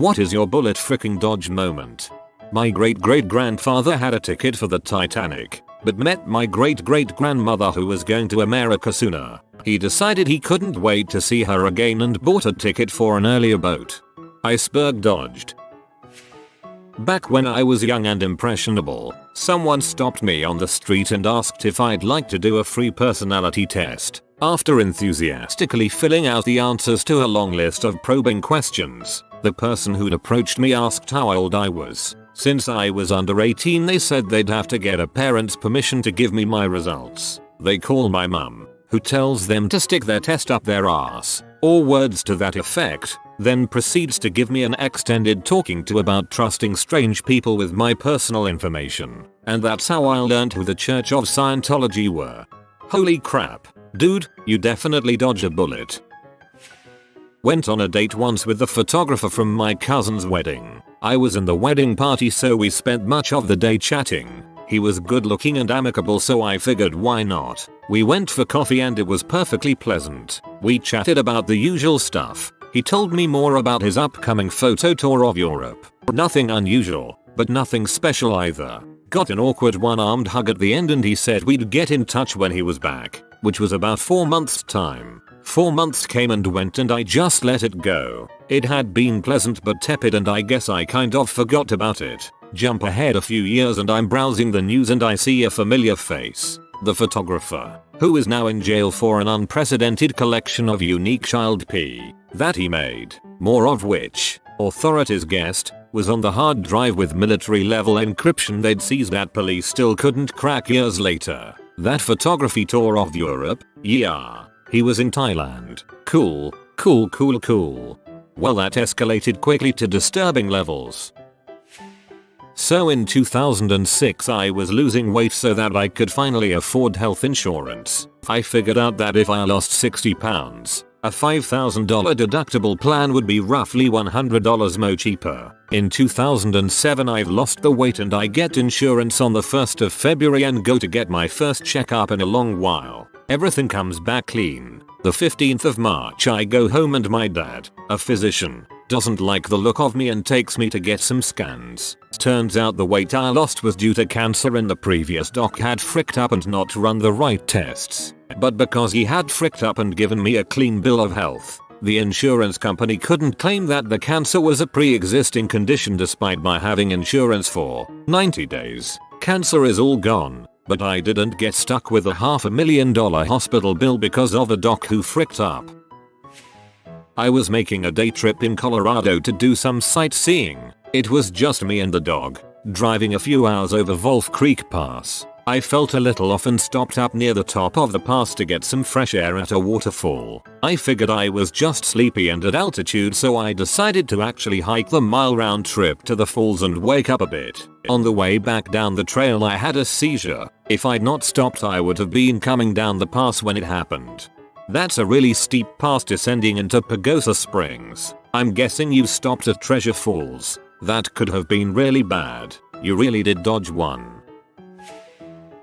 What is your bullet fricking dodge moment? My great-great-grandfather had a ticket for the Titanic, but met my great-great-grandmother who was going to America sooner. He decided he couldn't wait to see her again and bought a ticket for an earlier boat. Iceberg dodged. Back when I was young and impressionable, someone stopped me on the street and asked if I'd like to do a free personality test. After enthusiastically filling out the answers to a long list of probing questions, the person who'd approached me asked how old I was. Since I was under 18, they said they'd have to get a parent's permission to give me my results. They call my mum, who tells them to stick their test up their ass, or words to that effect, then proceeds to give me an extended talking to about trusting strange people with my personal information. And that's how I learned who the Church of Scientology were. Holy crap, dude, you definitely dodged a bullet. Went on a date once with the photographer from my cousin's wedding. I was in the wedding party, so we spent much of the day chatting. He was good looking and amicable, so I figured why not. We went for coffee and it was perfectly pleasant. We chatted about the usual stuff. He told me more about his upcoming photo tour of Europe. Nothing unusual, but nothing special either. Got an awkward one-armed hug at the end and he said we'd get in touch when he was back, which was about 4 months' time. 4 months came and went and I just let it go. It had been pleasant but tepid and I guess I kind of forgot about it. Jump ahead a few years and I'm browsing the news and I see a familiar face. The photographer, who is now in jail for an unprecedented collection of unique child pee that he made, more of which, authorities guessed, was on the hard drive with military level encryption they'd seized that police still couldn't crack years later. That photography tour of Europe, yeah. He was in Thailand. Cool. Well, that escalated quickly to disturbing levels. So in 2006 I was losing weight so that I could finally afford health insurance. I figured out that if I lost 60 pounds, a $5,000 deductible plan would be roughly $100 more cheaper. In 2007 I've lost the weight and I get insurance on the 1st of February and go to get my first checkup in a long while. Everything comes back clean. The 15th of March I go home and my dad, a physician, doesn't like the look of me and takes me to get some scans. Turns out the weight I lost was due to cancer and the previous doc had fricked up and not run the right tests. But because he had fricked up and given me a clean bill of health, the insurance company couldn't claim that the cancer was a pre-existing condition despite my having insurance for 90 days. Cancer is all gone. But I didn't get stuck with a $500,000 hospital bill because of a doc who fricked up. I was making a day trip in Colorado to do some sightseeing. It was just me and the dog, driving a few hours over Wolf Creek Pass. I felt a little off and stopped up near the top of the pass to get some fresh air at a waterfall. I figured I was just sleepy and at altitude, so I decided to actually hike the mile round trip to the falls and wake up a bit. On the way back down the trail I had a seizure. If I'd not stopped I would have been coming down the pass when it happened. That's a really steep pass descending into Pagosa Springs. I'm guessing you stopped at Treasure Falls. That could have been really bad. You really did dodge one.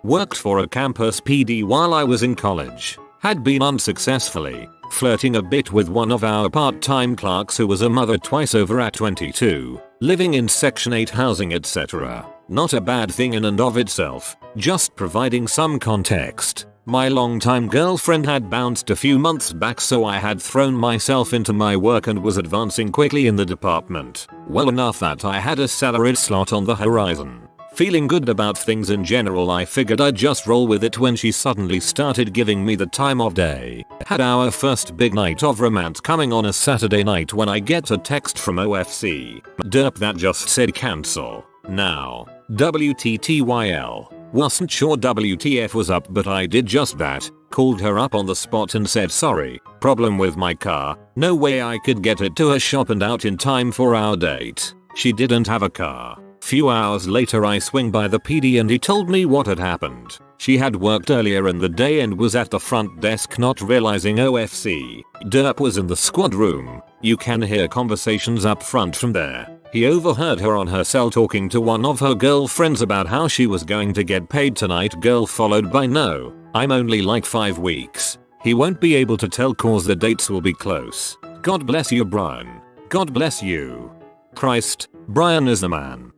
Worked for a campus PD while I was in college. Had been unsuccessfully flirting a bit with one of our part-time clerks who was a mother twice over at 22, living in Section 8 housing, etc. Not a bad thing in and of itself, just providing some context. My longtime girlfriend had bounced a few months back, so I had thrown myself into my work and was advancing quickly in the department. Well enough that I had a salaried slot on the horizon. Feeling good about things in general, I figured I'd just roll with it when she suddenly started giving me the time of day. Had our first big night of romance coming on a Saturday night when I get a text from OFC. Derp that just said cancel. Now, WTTYL. Wasn't sure WTF was up, but I did just that. Called her up on the spot and said sorry, problem with my car, no way I could get it to her shop and out in time for our date. She didn't have a car. Few hours later I swing by the PD and he told me what had happened. She had worked earlier in the day and was at the front desk not realizing OFC. Derp was in the squad room. You can hear conversations up front from there. He overheard her on her cell talking to one of her girlfriends about how she was going to get paid tonight. Girl followed by no, I'm only like 5 weeks. He won't be able to tell cause the dates will be close. God bless you, Brian. God bless you. Christ, Brian is the man.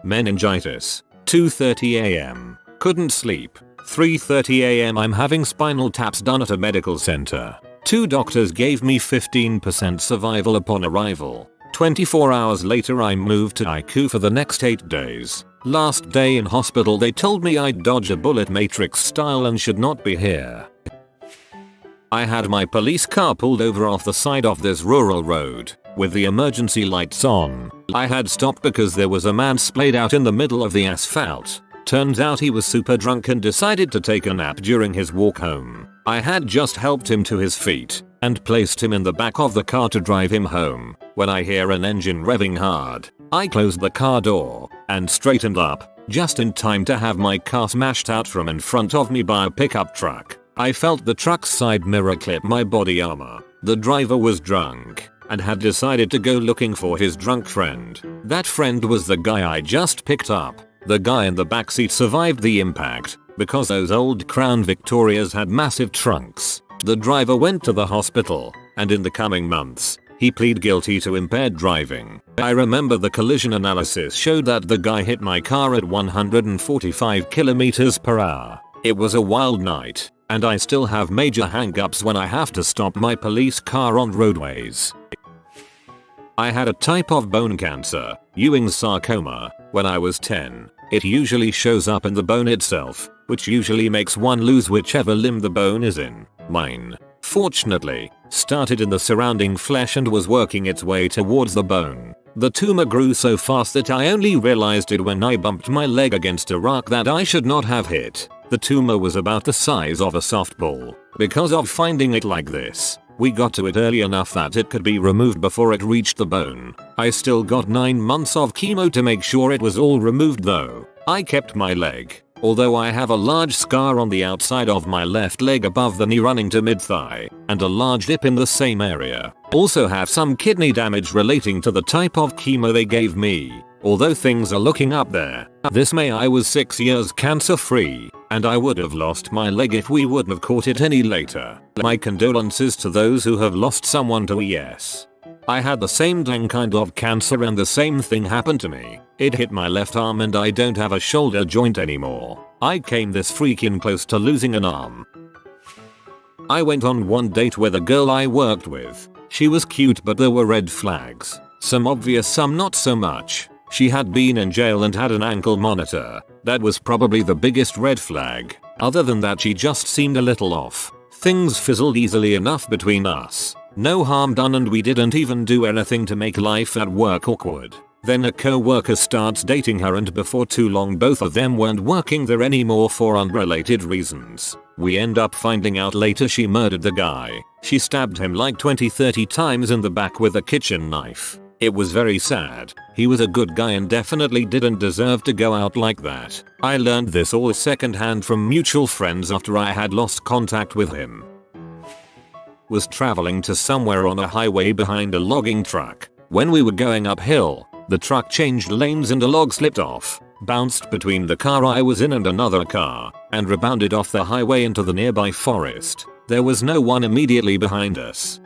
Meningitis. 2:30 am. Couldn't sleep. 3:30 am I'm having spinal taps done at a medical center. 2 doctors gave me 15% survival upon arrival. 24 hours later I moved to ICU for the next 8 days. Last day in hospital they told me I'd dodge a bullet matrix style and should not be here. I had my police car pulled over off the side of this rural road, with the emergency lights on. I had stopped because there was a man splayed out in the middle of the asphalt. Turns out he was super drunk and decided to take a nap during his walk home. I had just helped him to his feet and placed him in the back of the car to drive him home when I hear an engine revving hard. I closed the car door and straightened up just in time to have my car smashed out from in front of me by a pickup truck. I felt the truck's side mirror clip my body armor. The driver was drunk and had decided to go looking for his drunk friend. That friend was the guy I just picked up. The guy in the backseat survived the impact because those old Crown Victorias had massive trunks. The driver went to the hospital and in the coming months, he pleaded guilty to impaired driving. I remember the collision analysis showed that the guy hit my car at 145 km/h. It was a wild night, and I still have major hang-ups when I have to stop my police car on roadways. I had a type of bone cancer, Ewing's sarcoma, when I was 10. It usually shows up in the bone itself, which usually makes one lose whichever limb the bone is in. Mine, fortunately, started in the surrounding flesh and was working its way towards the bone. The tumor grew so fast that I only realized it when I bumped my leg against a rock that I should not have hit. The tumor was about the size of a softball. Because of finding it like this, we got to it early enough that it could be removed before it reached the bone. I still got 9 months of chemo to make sure it was all removed though. I kept my leg, although I have a large scar on the outside of my left leg above the knee running to mid-thigh, and a large dip in the same area. Also have some kidney damage relating to the type of chemo they gave me, although things are looking up there. This May I was 6 years cancer free, and I would have lost my leg if we wouldn't have caught it any later. My condolences to those who have lost someone to ES. I had the same dang kind of cancer and the same thing happened to me. It hit my left arm and I don't have a shoulder joint anymore. I came this freaking close to losing an arm. I went on one date with a girl I worked with. She was cute but there were red flags. Some obvious, some not so much. She had been in jail and had an ankle monitor. That was probably the biggest red flag. Other than that she just seemed a little off. Things fizzled easily enough between us. No harm done and we didn't even do anything to make life at work awkward. Then a co-worker starts dating her and before too long both of them weren't working there anymore for unrelated reasons. We end up finding out later she murdered the guy. She stabbed him like 20-30 times in the back with a kitchen knife. It was very sad. He was a good guy and definitely didn't deserve to go out like that. I learned this all secondhand from mutual friends after I had lost contact with him. Was traveling to somewhere on a highway behind a logging truck. When we were going uphill, the truck changed lanes and a log slipped off, bounced between the car I was in and another car, and rebounded off the highway into the nearby forest. There was no one immediately behind us.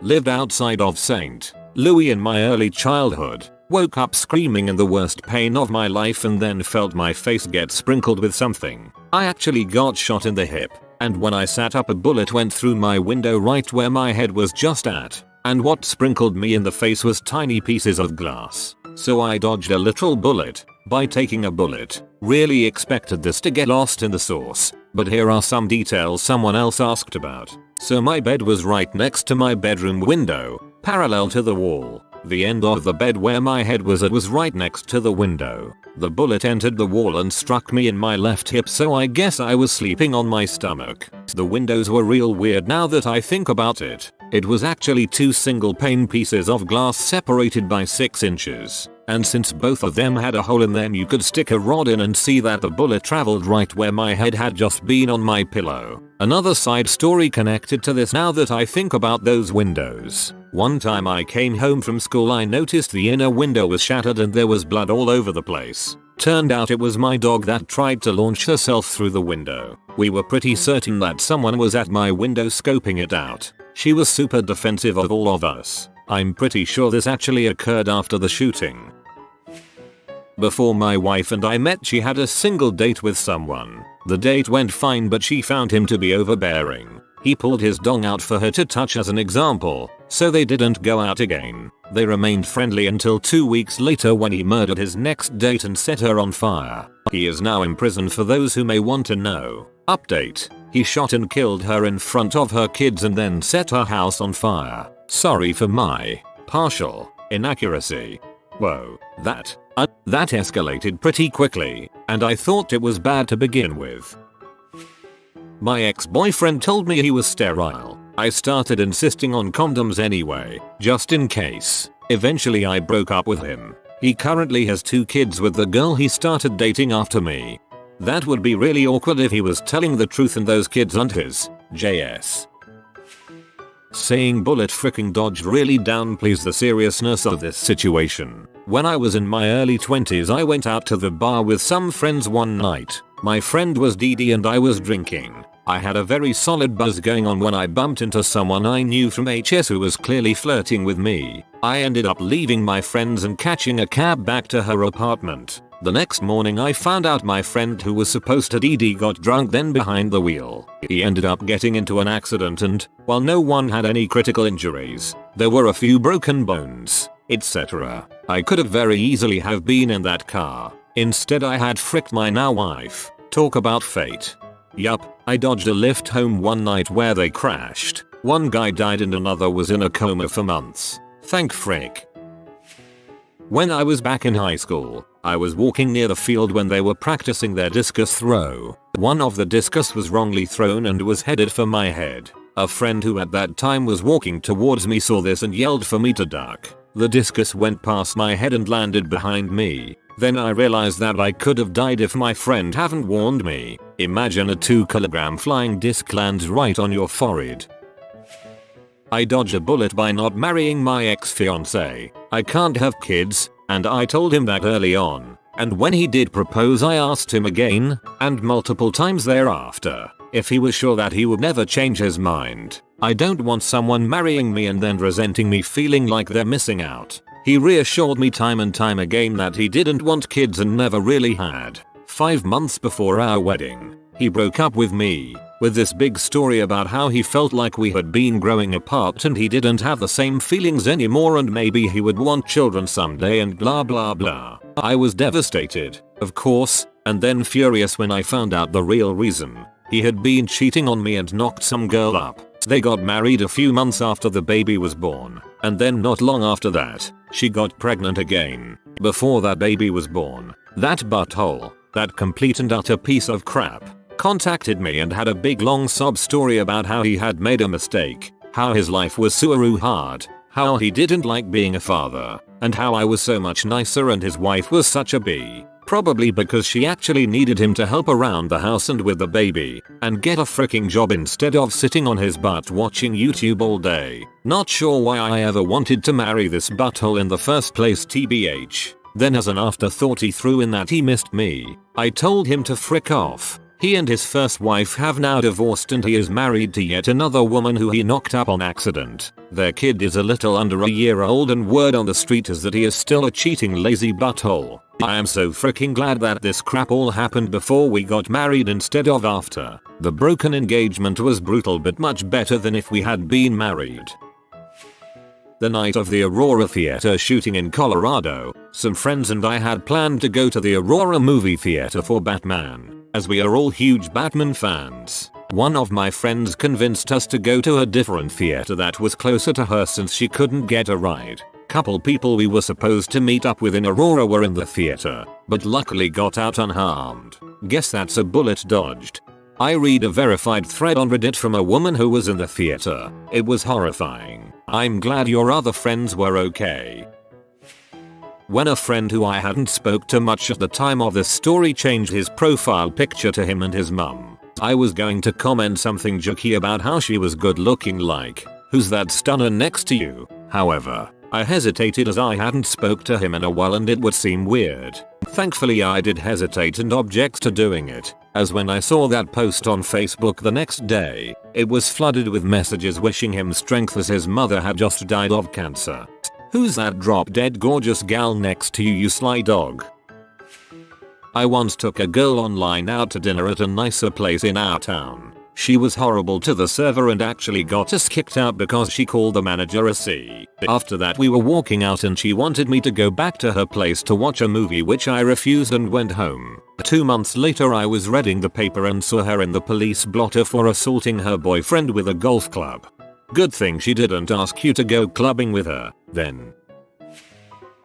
Lived outside of St. Louis in my early childhood. Woke up screaming in the worst pain of my life and then felt my face get sprinkled with something. I actually got shot in the hip, and when I sat up a bullet went through my window right where my head was just at. And what sprinkled me in the face was tiny pieces of glass. So I dodged a literal bullet by taking a bullet. Really expected this to get lost in the sauce, but here are some details someone else asked about. So my bed was right next to my bedroom window, parallel to the wall. The end of the bed where my head was at was right next to the window. The bullet entered the wall and struck me in my left hip, so I guess I was sleeping on my stomach. The windows were real weird now that I think about it. It was actually 2 single pane pieces of glass separated by 6 inches. And since both of them had a hole in them you could stick a rod in and see that the bullet traveled right where my head had just been on my pillow. Another side story connected to this now that I think about those windows. One time I came home from school I noticed the inner window was shattered and there was blood all over the place. Turned out it was my dog that tried to launch herself through the window. We were pretty certain that someone was at my window scoping it out. She was super defensive of all of us. I'm pretty sure this actually occurred after the shooting. Before my wife and I met, she had a single date with someone. The date went fine, but she found him to be overbearing. He pulled his dong out for her to touch as an example, so they didn't go out again. They remained friendly until 2 weeks later when he murdered his next date and set her on fire. He is now in prison for those who may want to know. Update: he shot and killed her in front of her kids and then set her house on fire. Sorry for my partial inaccuracy. Whoa, that escalated pretty quickly, and I thought it was bad to begin with. My ex-boyfriend told me he was sterile. I started insisting on condoms anyway, just in case. Eventually I broke up with him. He currently has 2 kids with the girl he started dating after me. That would be really awkward if he was telling the truth and those kids aren't his. JS. Saying bullet fricking dodged really downplays the seriousness of this situation. When I was in my early 20s, I went out to the bar with some friends one night. My friend was DD and I was drinking. I had a very solid buzz going on when I bumped into someone I knew from HS who was clearly flirting with me. I ended up leaving my friends and catching a cab back to her apartment. The next morning I found out my friend who was supposed to DD got drunk then behind the wheel. He ended up getting into an accident and, while no one had any critical injuries, there were a few broken bones, etc. I could have very easily have been in that car. Instead I had fricked my now wife. Talk about fate. Yup, I dodged a lift home one night where they crashed. One guy died and another was in a coma for months. Thank frick. When I was back in high school, I was walking near the field when they were practicing their discus throw. One of the discus was wrongly thrown and was headed for my head. A friend who at that time was walking towards me saw this and yelled for me to duck. The discus went past my head and landed behind me. Then I realized that I could have died if my friend hadn't warned me. Imagine a 2 kg flying disc lands right on your forehead. I dodged a bullet by not marrying my ex-fiancé. I can't have kids, and I told him that early on. And when he did propose, I asked him again, and multiple times thereafter, if he was sure that he would never change his mind. I don't want someone marrying me and then resenting me, feeling like they're missing out. He reassured me time and time again that he didn't want kids and never really had. 5 months before our wedding, he broke up with me, with this big story about how he felt like we had been growing apart and he didn't have the same feelings anymore and maybe he would want children someday and blah blah blah. I was devastated, of course, and then furious when I found out the real reason. He had been cheating on me and knocked some girl up. They got married a few months after the baby was born, and then not long after that, she got pregnant again. Before that baby was born, that butthole, that complete and utter piece of crap, contacted me and had a big long sob story about how he had made a mistake, how his life was so hard, how he didn't like being a father, and how I was so much nicer and his wife was such a bee. Probably because she actually needed him to help around the house and with the baby, and get a freaking job instead of sitting on his butt watching YouTube all day. Not sure why I ever wanted to marry this butthole in the first place, TBH. Then as an afterthought he threw in that he missed me. I told him to frick off. He and his first wife have now divorced and he is married to yet another woman who he knocked up on accident. Their kid is a little under a year old and word on the street is that he is still a cheating lazy butthole. I am so freaking glad that this crap all happened before we got married instead of after. The broken engagement was brutal but much better than if we had been married. The night of the Aurora Theater shooting in Colorado, some friends and I had planned to go to the Aurora movie theater for Batman, as we are all huge Batman fans. One of my friends convinced us to go to a different theater that was closer to her since she couldn't get a ride. Couple people we were supposed to meet up with in Aurora were in the theater, but luckily got out unharmed. Guess that's a bullet dodged. I read a verified thread on Reddit from a woman who was in the theater. It was horrifying. I'm glad your other friends were okay. When a friend who I hadn't spoke to much at the time of this story changed his profile picture to him and his mum, I was going to comment something jokey about how she was good looking, like, who's that stunner next to you? However, I hesitated as I hadn't spoke to him in a while and it would seem weird. Thankfully I did hesitate and object to doing it, as when I saw that post on Facebook the next day, it was flooded with messages wishing him strength as his mother had just died of cancer. Who's that drop dead gorgeous gal next to you, you sly dog? I once took a girl online out to dinner at a nicer place in our town. She was horrible to the server and actually got us kicked out because she called the manager a C. After that we were walking out and she wanted me to go back to her place to watch a movie, which I refused and went home. 2 months later I was reading the paper and saw her in the police blotter for assaulting her boyfriend with a golf club. Good thing she didn't ask you to go clubbing with her, then.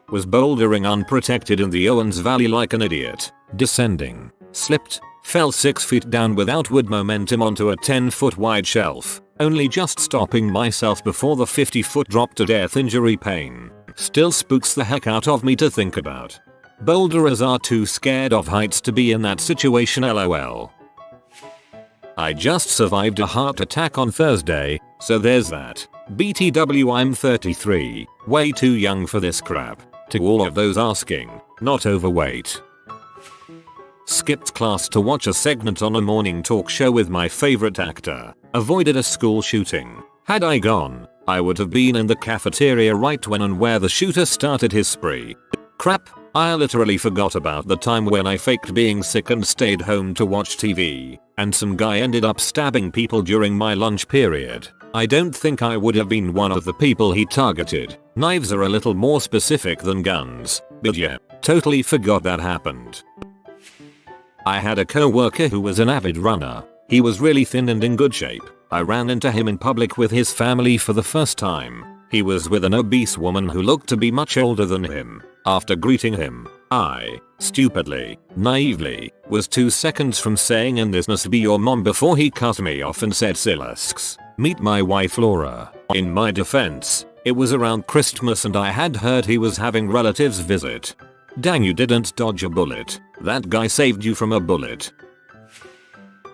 Was bouldering unprotected in the Owens Valley like an idiot, descending, slipped, fell 6 feet down without wood momentum onto a 10-foot wide shelf, only just stopping myself before the 50-foot drop to death injury pain. Still spooks the heck out of me to think about. Boulderers are too scared of heights to be in that situation, lol. I just survived a heart attack on Thursday, so there's that. BTW, I'm 33, way too young for this crap. To all of those asking, not overweight. Skipped class to watch a segment on a morning talk show with my favorite actor. Avoided a school shooting. Had I gone, I would have been in the cafeteria right when and where the shooter started his spree. Crap, I literally forgot about the time when I faked being sick and stayed home to watch TV, and some guy ended up stabbing people during my lunch period. I don't think I would have been one of the people he targeted. Knives are a little more specific than guns, but yeah, totally forgot that happened. I had a co-worker who was an avid runner. He was really thin and in good shape. I ran into him in public with his family for the first time. He was with an obese woman who looked to be much older than him. After greeting him, I, stupidly, naively, was 2 seconds from saying, "And this must be your mom," before he cut me off and said, "Silasks, meet my wife Laura." In my defense, it was around Christmas and I had heard he was having relatives visit. Dang, you didn't dodge a bullet. That guy saved you from a bullet.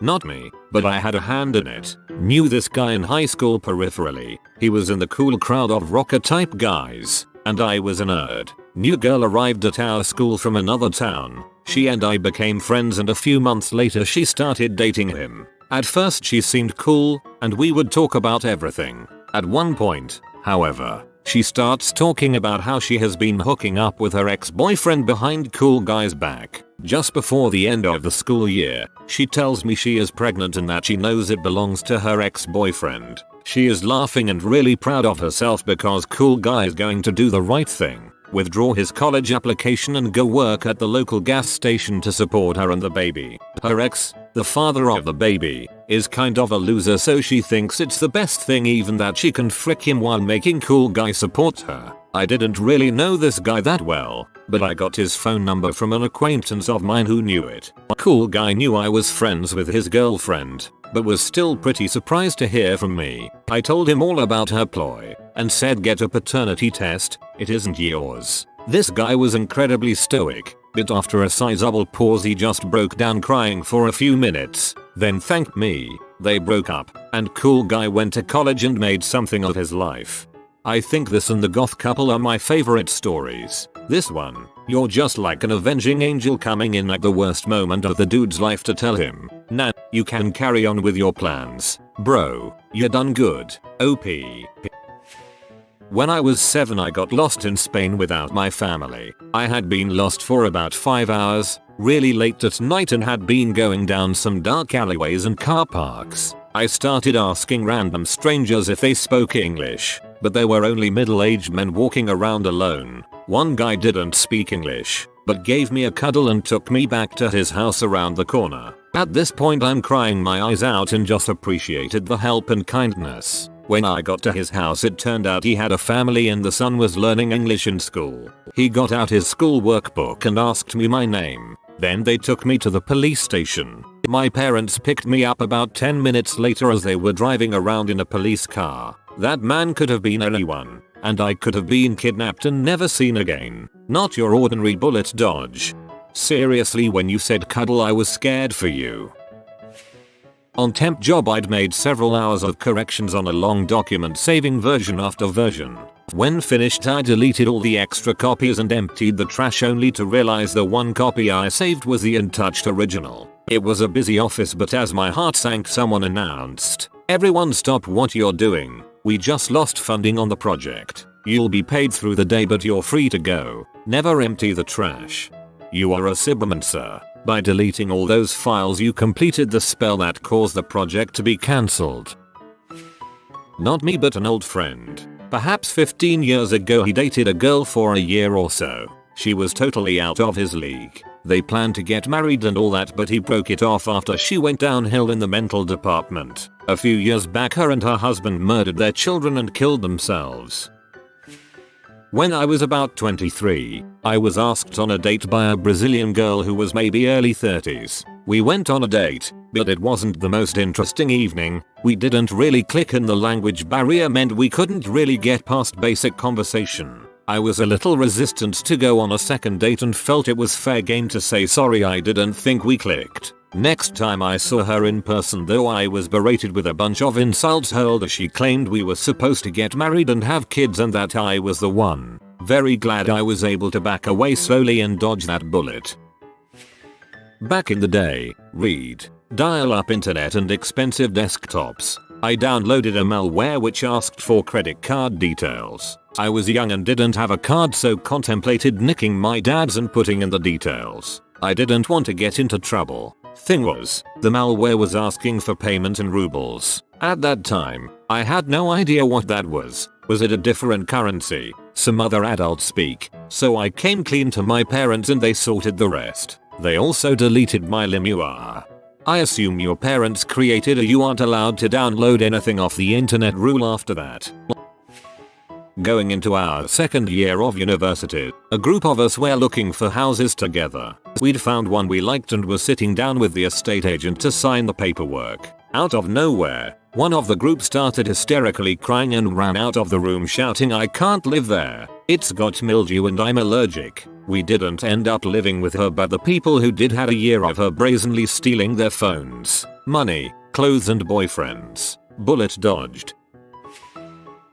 Not me, but I had a hand in it. Knew this guy in high school peripherally. He was in the cool crowd of rocker type guys, and I was a nerd. New girl arrived at our school from another town. She and I became friends and a few months later she started dating him. At first she seemed cool, and we would talk about everything. At one point, however, she starts talking about how she has been hooking up with her ex-boyfriend behind cool guy's back. Just before the end of the school year, she tells me she is pregnant and that she knows it belongs to her ex-boyfriend. She is laughing and really proud of herself because cool guy is going to do the right thing, withdraw his college application and go work at the local gas station to support her and the baby. Her ex, the father of the baby, is kind of a loser, so she thinks it's the best thing even that she can frick him while making cool guy support her. I didn't really know this guy that well, but I got his phone number from an acquaintance of mine who knew it. Cool guy knew I was friends with his girlfriend, but was still pretty surprised to hear from me. I told him all about her ploy, and said, "Get a paternity test, it isn't yours." This guy was incredibly stoic, but after a sizable pause he just broke down crying for a few minutes, then thanked me. They broke up, and cool guy went to college and made something of his life. I think this and the goth couple are my favorite stories. This one, you're just like an avenging angel coming in at the worst moment of the dude's life to tell him, "Nah, you can carry on with your plans. Bro, you're done good. OP. When I was 7 I got lost in Spain without my family. I had been lost for about 5 hours, really late at night, and had been going down some dark alleyways and car parks. I started asking random strangers if they spoke English, but there were only middle-aged men walking around alone. One guy didn't speak English, but gave me a cuddle and took me back to his house around the corner. At this point I'm crying my eyes out and just appreciated the help and kindness. When I got to his house it turned out he had a family and the son was learning English in school. He got out his school workbook and asked me my name. Then they took me to the police station. My parents picked me up about 10 minutes later as they were driving around in a police car. That man could have been anyone, and I could have been kidnapped and never seen again. Not your ordinary bullet dodge. Seriously, when you said cuddle I was scared for you. On temp job I'd made several hours of corrections on a long document saving version after version. When finished, I deleted all the extra copies and emptied the trash, only to realize the one copy I saved was the untouched original. It was a busy office, but as my heart sank, someone announced, "Everyone stop what you're doing. We just lost funding on the project. You'll be paid through the day, but you're free to go. Never empty the trash." You are a Cyberman, sir. By deleting all those files, you completed the spell that caused the project to be cancelled. Not me, but an old friend. Perhaps 15 years ago, he dated a girl for a year or so. She was totally out of his league. They planned to get married and all that, but he broke it off after she went downhill in the mental department. A few years back, her and her husband murdered their children and killed themselves. When I was about 23, I was asked on a date by a Brazilian girl who was maybe early 30s. We went on a date, but it wasn't the most interesting evening. We didn't really click, and the language barrier meant we couldn't really get past basic conversation. I was a little resistant to go on a second date and felt it was fair game to say sorry, I didn't think we clicked. Next time I saw her in person, though, I was berated with a bunch of insults hurled as she claimed we were supposed to get married and have kids and that I was the one. Very glad I was able to back away slowly and dodge that bullet. Back in the day, read, dial-up internet and expensive desktops, I downloaded a malware which asked for credit card details. I was young and didn't have a card, so contemplated nicking my dad's and putting in the details. I didn't want to get into trouble. Thing was, the malware was asking for payment in rubles. At that time, I had no idea what that was. Was it a different currency? Some other adult speak? So I came clean to my parents and they sorted the rest. They also deleted my LimeWire. I assume your parents created a "you aren't allowed to download anything off the internet" rule after that. Going into our second year of university, a group of us were looking for houses together. We'd found one we liked and were sitting down with the estate agent to sign the paperwork. Out of nowhere, one of the group started hysterically crying and ran out of the room shouting, "I can't live there. It's got mildew and I'm allergic." We didn't end up living with her, but the people who did had a year of her brazenly stealing their phones, money, clothes and boyfriends. Bullet dodged.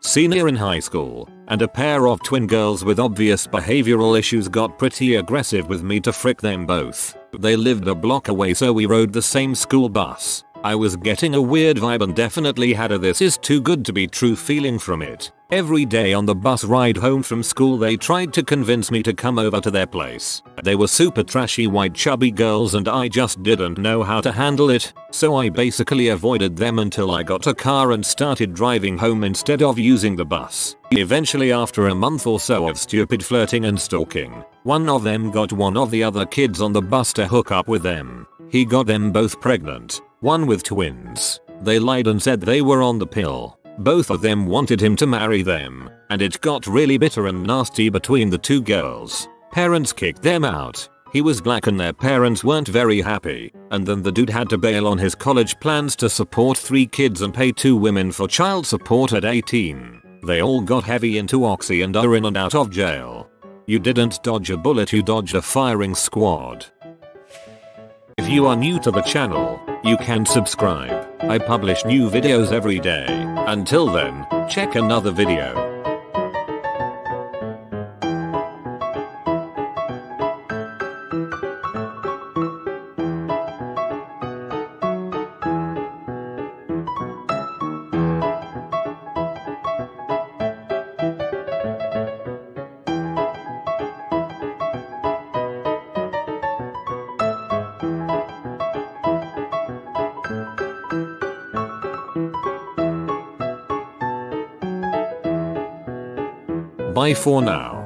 Senior in high school, and a pair of twin girls with obvious behavioral issues got pretty aggressive with me to frick them both. They lived a block away, so we rode the same school bus. I was getting a weird vibe and definitely had a "this is too good to be true" feeling from it. Every day on the bus ride home from school, they tried to convince me to come over to their place. They were super trashy white chubby girls and I just didn't know how to handle it, so I basically avoided them until I got a car and started driving home instead of using the bus. Eventually, after a month or so of stupid flirting and stalking, one of them got one of the other kids on the bus to hook up with them. He got them both pregnant, one with twins. They lied and said they were on the pill. Both of them wanted him to marry them, and it got really bitter and nasty between the two girls. Parents kicked them out. He was black and their parents weren't very happy, and then the dude had to bail on his college plans to support 3 kids and pay 2 women for child support at 18. They all got heavy into oxy and are in and out of jail. You didn't dodge a bullet, you dodged a firing squad. If you are new to the channel, you can subscribe. I publish new videos every day. Until then, check another video. Bye for now.